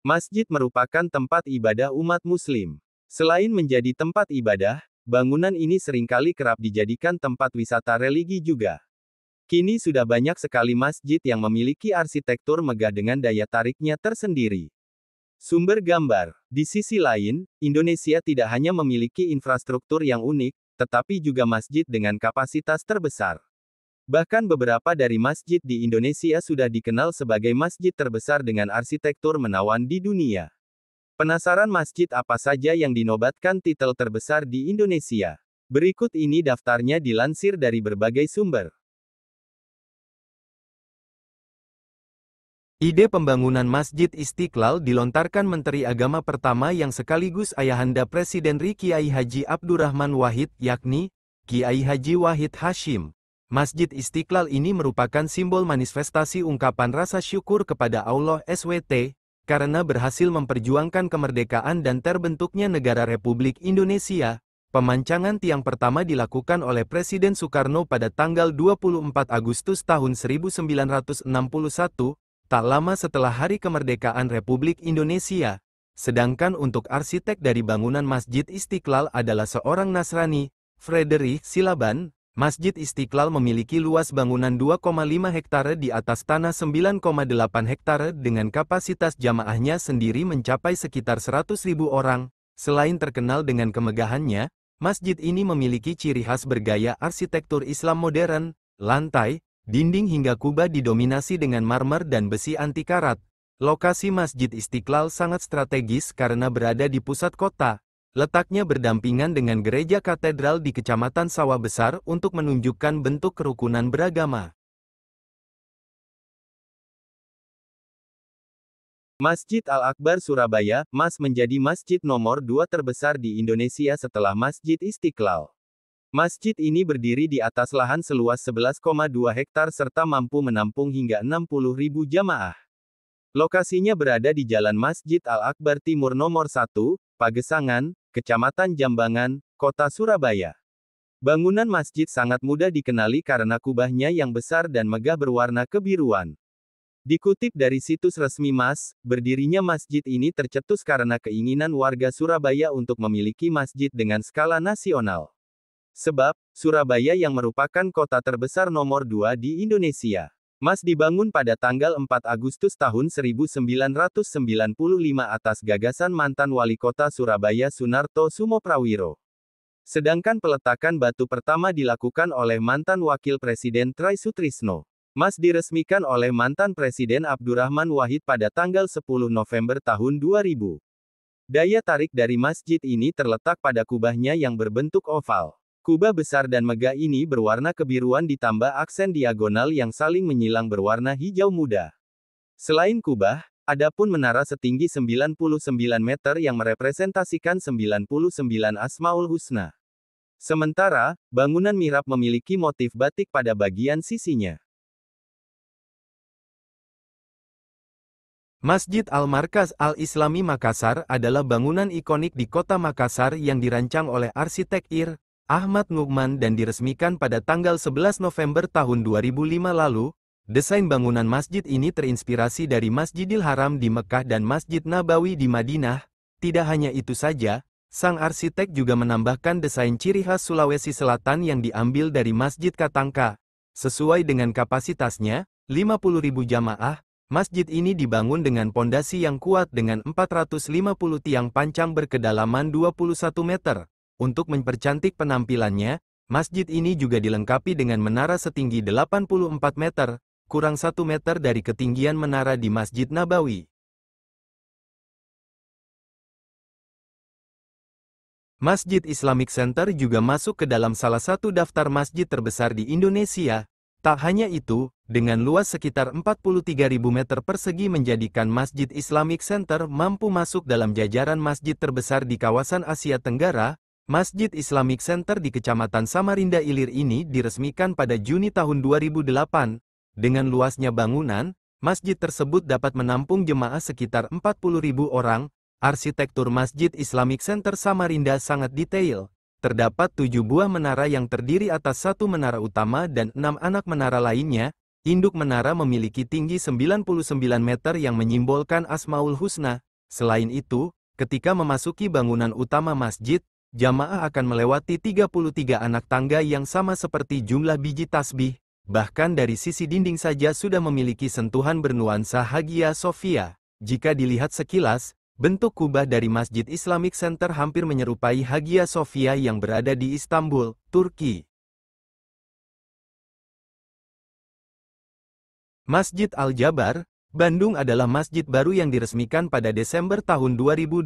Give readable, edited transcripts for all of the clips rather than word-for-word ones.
Masjid merupakan tempat ibadah umat Muslim. Selain menjadi tempat ibadah, bangunan ini seringkali kerap dijadikan tempat wisata religi juga. Kini sudah banyak sekali masjid yang memiliki arsitektur megah dengan daya tariknya tersendiri. Sumber gambar. Di sisi lain, Indonesia tidak hanya memiliki infrastruktur yang unik, tetapi juga masjid dengan kapasitas terbesar. Bahkan beberapa dari masjid di Indonesia sudah dikenal sebagai masjid terbesar dengan arsitektur menawan di dunia. Penasaran masjid apa saja yang dinobatkan titel terbesar di Indonesia? Berikut ini daftarnya dilansir dari berbagai sumber. Ide pembangunan Masjid Istiqlal dilontarkan Menteri Agama pertama yang sekaligus ayahanda Presiden RI Kiai Haji Abdurrahman Wahid, yakni Kiai Haji Wahid Hashim. Masjid Istiqlal ini merupakan simbol manifestasi ungkapan rasa syukur kepada Allah SWT, karena berhasil memperjuangkan kemerdekaan dan terbentuknya negara Republik Indonesia. Pemancangan tiang pertama dilakukan oleh Presiden Soekarno pada tanggal 24 Agustus tahun 1961, tak lama setelah Hari Kemerdekaan Republik Indonesia. Sedangkan untuk arsitek dari bangunan Masjid Istiqlal adalah seorang Nasrani, Frederick Silaban. Masjid Istiqlal memiliki luas bangunan 2,5 hektare di atas tanah 9,8 hektare dengan kapasitas jamaahnya sendiri mencapai sekitar 100.000 orang. Selain terkenal dengan kemegahannya, masjid ini memiliki ciri khas bergaya arsitektur Islam modern. Lantai, dinding hingga kubah didominasi dengan marmer dan besi anti karat. Lokasi Masjid Istiqlal sangat strategis karena berada di pusat kota. Letaknya berdampingan dengan gereja katedral di Kecamatan Sawah Besar untuk menunjukkan bentuk kerukunan beragama. Masjid Al-Akbar Surabaya, MAS menjadi masjid nomor 2 terbesar di Indonesia setelah Masjid Istiqlal. Masjid ini berdiri di atas lahan seluas 11,2 hektar serta mampu menampung hingga 60.000 jamaah. Lokasinya berada di Jalan Masjid Al-Akbar Timur nomor 1, Pagesangan, Kecamatan Jambangan, Kota Surabaya. Bangunan masjid sangat mudah dikenali karena kubahnya yang besar dan megah berwarna kebiruan. Dikutip dari situs resmi MAS, berdirinya masjid ini tercetus karena keinginan warga Surabaya untuk memiliki masjid dengan skala nasional. Sebab, Surabaya yang merupakan kota terbesar nomor 2 di Indonesia. MAS dibangun pada tanggal 4 Agustus tahun 1995 atas gagasan mantan wali kota Surabaya Sunarto Sumoprawiro. Sedangkan peletakan batu pertama dilakukan oleh mantan wakil presiden Try Sutrisno. MAS diresmikan oleh mantan Presiden Abdurrahman Wahid pada tanggal 10 November tahun 2000. Daya tarik dari masjid ini terletak pada kubahnya yang berbentuk oval. Kubah besar dan megah ini berwarna kebiruan ditambah aksen diagonal yang saling menyilang berwarna hijau muda. Selain kubah, ada pun menara setinggi 99 meter yang merepresentasikan 99 Asmaul Husna. Sementara, bangunan mihrab memiliki motif batik pada bagian sisinya. Masjid Al-Markaz Al-Islami Makassar adalah bangunan ikonik di kota Makassar yang dirancang oleh arsitek Ir. Ahmad Nugman dan diresmikan pada tanggal 11 November tahun 2005 lalu. Desain bangunan masjid ini terinspirasi dari Masjidil Haram di Mekah dan Masjid Nabawi di Madinah. Tidak hanya itu saja, sang arsitek juga menambahkan desain ciri khas Sulawesi Selatan yang diambil dari Masjid Katangka. Sesuai dengan kapasitasnya, 50.000 jamaah, masjid ini dibangun dengan pondasi yang kuat dengan 450 tiang pancang berkedalaman 21 meter. Untuk mempercantik penampilannya, masjid ini juga dilengkapi dengan menara setinggi 84 meter, kurang 1 meter dari ketinggian menara di Masjid Nabawi. Masjid Islamic Center juga masuk ke dalam salah satu daftar masjid terbesar di Indonesia. Tak hanya itu, dengan luas sekitar 43.000 meter persegi menjadikan Masjid Islamic Center mampu masuk dalam jajaran masjid terbesar di kawasan Asia Tenggara. Masjid Islamic Center di Kecamatan Samarinda Ilir ini diresmikan pada Juni tahun 2008. Dengan luasnya bangunan, masjid tersebut dapat menampung jemaah sekitar 40.000 orang. Arsitektur Masjid Islamic Center Samarinda sangat detail. Terdapat 7 buah menara yang terdiri atas 1 menara utama dan 6 anak menara lainnya. Induk menara memiliki tinggi 99 meter yang menyimbolkan Asmaul Husna. Selain itu, ketika memasuki bangunan utama masjid, jamaah akan melewati 33 anak tangga yang sama seperti jumlah biji tasbih. Bahkan dari sisi dinding saja sudah memiliki sentuhan bernuansa Hagia Sophia. Jika dilihat sekilas, bentuk kubah dari Masjid Islamic Center hampir menyerupai Hagia Sophia yang berada di Istanbul, Turki. Masjid Al-Jabar, Bandung adalah masjid baru yang diresmikan pada Desember tahun 2022.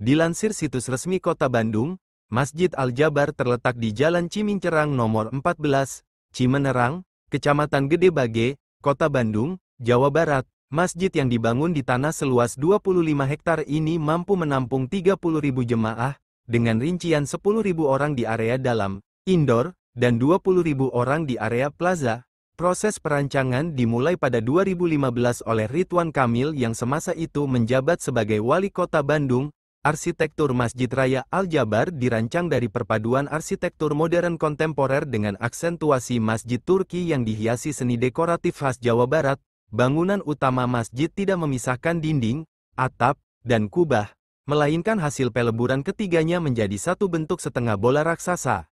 Dilansir situs resmi Kota Bandung, Masjid Al-Jabar terletak di Jalan Cimincerang nomor 14, Cimenerang, Kecamatan Gede Bage, Kota Bandung, Jawa Barat. Masjid yang dibangun di tanah seluas 25 hektar ini mampu menampung 30.000 jemaah, dengan rincian 10.000 orang di area dalam, indoor, dan 20.000 orang di area plaza. Proses perancangan dimulai pada 2015 oleh Ridwan Kamil yang semasa itu menjabat sebagai Wali Kota Bandung. Arsitektur Masjid Raya Al-Jabar dirancang dari perpaduan arsitektur modern kontemporer dengan aksentuasi masjid Turki yang dihiasi seni dekoratif khas Jawa Barat. Bangunan utama masjid tidak memisahkan dinding, atap, dan kubah, melainkan hasil peleburan ketiganya menjadi satu bentuk setengah bola raksasa.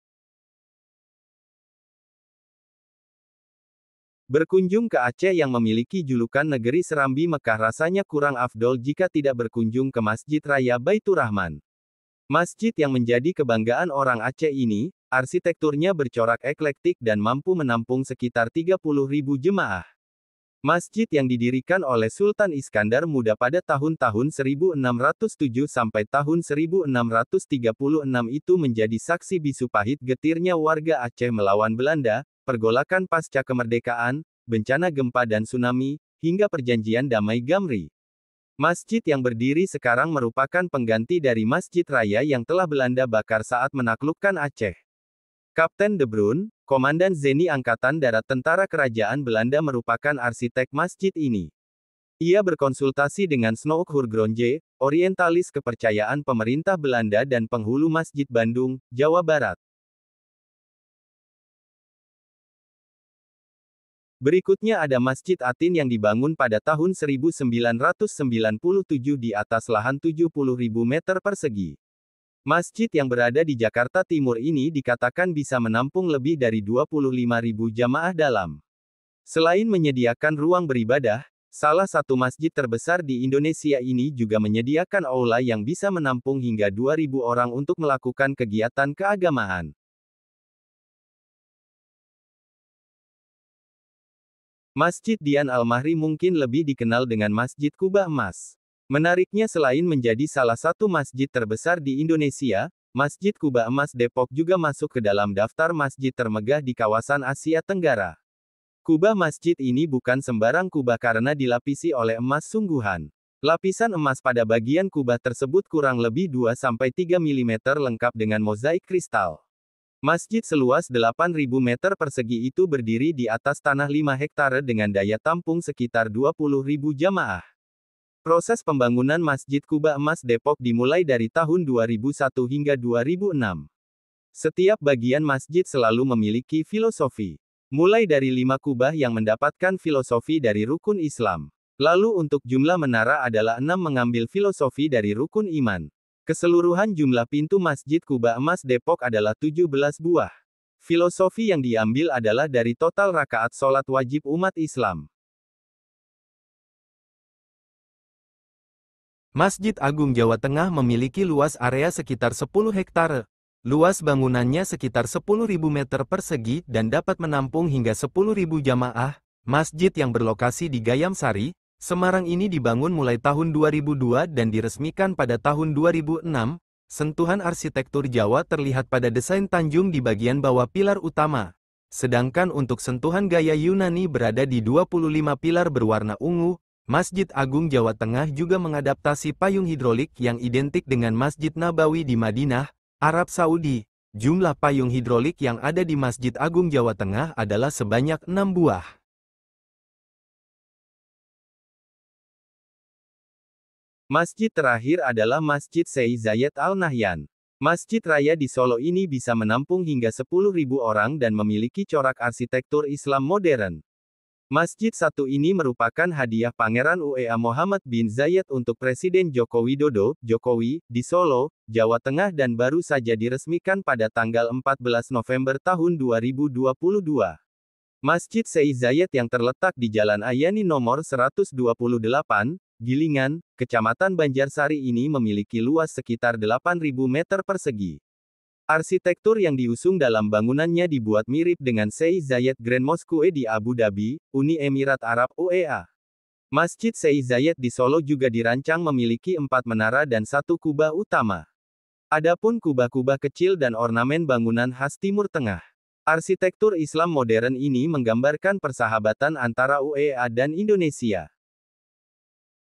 Berkunjung ke Aceh yang memiliki julukan negeri Serambi Mekah rasanya kurang afdol jika tidak berkunjung ke Masjid Raya Baitur Rahman. Masjid yang menjadi kebanggaan orang Aceh ini, arsitekturnya bercorak eklektik dan mampu menampung sekitar 30.000 jemaah. Masjid yang didirikan oleh Sultan Iskandar Muda pada tahun-tahun 1607 sampai tahun 1636 itu menjadi saksi bisu pahit getirnya warga Aceh melawan Belanda, pergolakan pasca kemerdekaan, bencana gempa dan tsunami, hingga perjanjian damai Gamri. Masjid yang berdiri sekarang merupakan pengganti dari Masjid Raya yang telah Belanda bakar saat menaklukkan Aceh. Kapten De Bruin, Komandan Zeni Angkatan Darat Tentara Kerajaan Belanda merupakan arsitek masjid ini. Ia berkonsultasi dengan Snoek Hurgronje, orientalis kepercayaan pemerintah Belanda dan penghulu Masjid Bandung, Jawa Barat. Berikutnya ada Masjid Atin yang dibangun pada tahun 1997 di atas lahan 70.000 meter persegi. Masjid yang berada di Jakarta Timur ini dikatakan bisa menampung lebih dari 25.000 jamaah dalam. Selain menyediakan ruang beribadah, salah satu masjid terbesar di Indonesia ini juga menyediakan aula yang bisa menampung hingga 2.000 orang untuk melakukan kegiatan keagamaan. Masjid Dian Al-Mahri mungkin lebih dikenal dengan Masjid Kubah Emas. Menariknya selain menjadi salah satu masjid terbesar di Indonesia, Masjid Kubah Emas Depok juga masuk ke dalam daftar masjid termegah di kawasan Asia Tenggara. Kubah masjid ini bukan sembarang kubah karena dilapisi oleh emas sungguhan. Lapisan emas pada bagian kubah tersebut kurang lebih 2-3 mm lengkap dengan mozaik kristal. Masjid seluas 8.000 meter persegi itu berdiri di atas tanah 5 hektare dengan daya tampung sekitar 20.000 jamaah. Proses pembangunan Masjid Kubah Emas Depok dimulai dari tahun 2001 hingga 2006. Setiap bagian masjid selalu memiliki filosofi. Mulai dari 5 kubah yang mendapatkan filosofi dari rukun Islam. Lalu untuk jumlah menara adalah 6 mengambil filosofi dari rukun iman. Keseluruhan jumlah pintu Masjid Kubah Emas Depok adalah 17 buah. Filosofi yang diambil adalah dari total rakaat sholat wajib umat Islam. Masjid Agung Jawa Tengah memiliki luas area sekitar 10 hektare. Luas bangunannya sekitar 10.000 meter persegi dan dapat menampung hingga 10.000 jamaah. Masjid yang berlokasi di Gayam Sari, Semarang ini dibangun mulai tahun 2002 dan diresmikan pada tahun 2006. Sentuhan arsitektur Jawa terlihat pada desain tanjung di bagian bawah pilar utama. Sedangkan untuk sentuhan gaya Yunani berada di 25 pilar berwarna ungu. Masjid Agung Jawa Tengah juga mengadaptasi payung hidrolik yang identik dengan Masjid Nabawi di Madinah, Arab Saudi. Jumlah payung hidrolik yang ada di Masjid Agung Jawa Tengah adalah sebanyak 6 buah. Masjid terakhir adalah Masjid Syekh Zayed Al Nahyan. Masjid Raya di Solo ini bisa menampung hingga 10.000 orang dan memiliki corak arsitektur Islam modern. Masjid satu ini merupakan hadiah Pangeran UEA Muhammad bin Zayed untuk Presiden Joko Widodo, Jokowi, di Solo, Jawa Tengah dan baru saja diresmikan pada tanggal 14 November tahun 2022. Masjid Syekh Zayed yang terletak di Jalan Ayani nomor 128, Gilingan, Kecamatan Banjarsari ini memiliki luas sekitar 8.000 meter persegi. Arsitektur yang diusung dalam bangunannya dibuat mirip dengan Syekh Zayed Grand Mosque di Abu Dhabi, Uni Emirat Arab UEA. Masjid Syekh Zayed di Solo juga dirancang memiliki 4 menara dan 1 kubah utama. Adapun kubah-kubah kecil dan ornamen bangunan khas Timur Tengah. Arsitektur Islam modern ini menggambarkan persahabatan antara UEA dan Indonesia.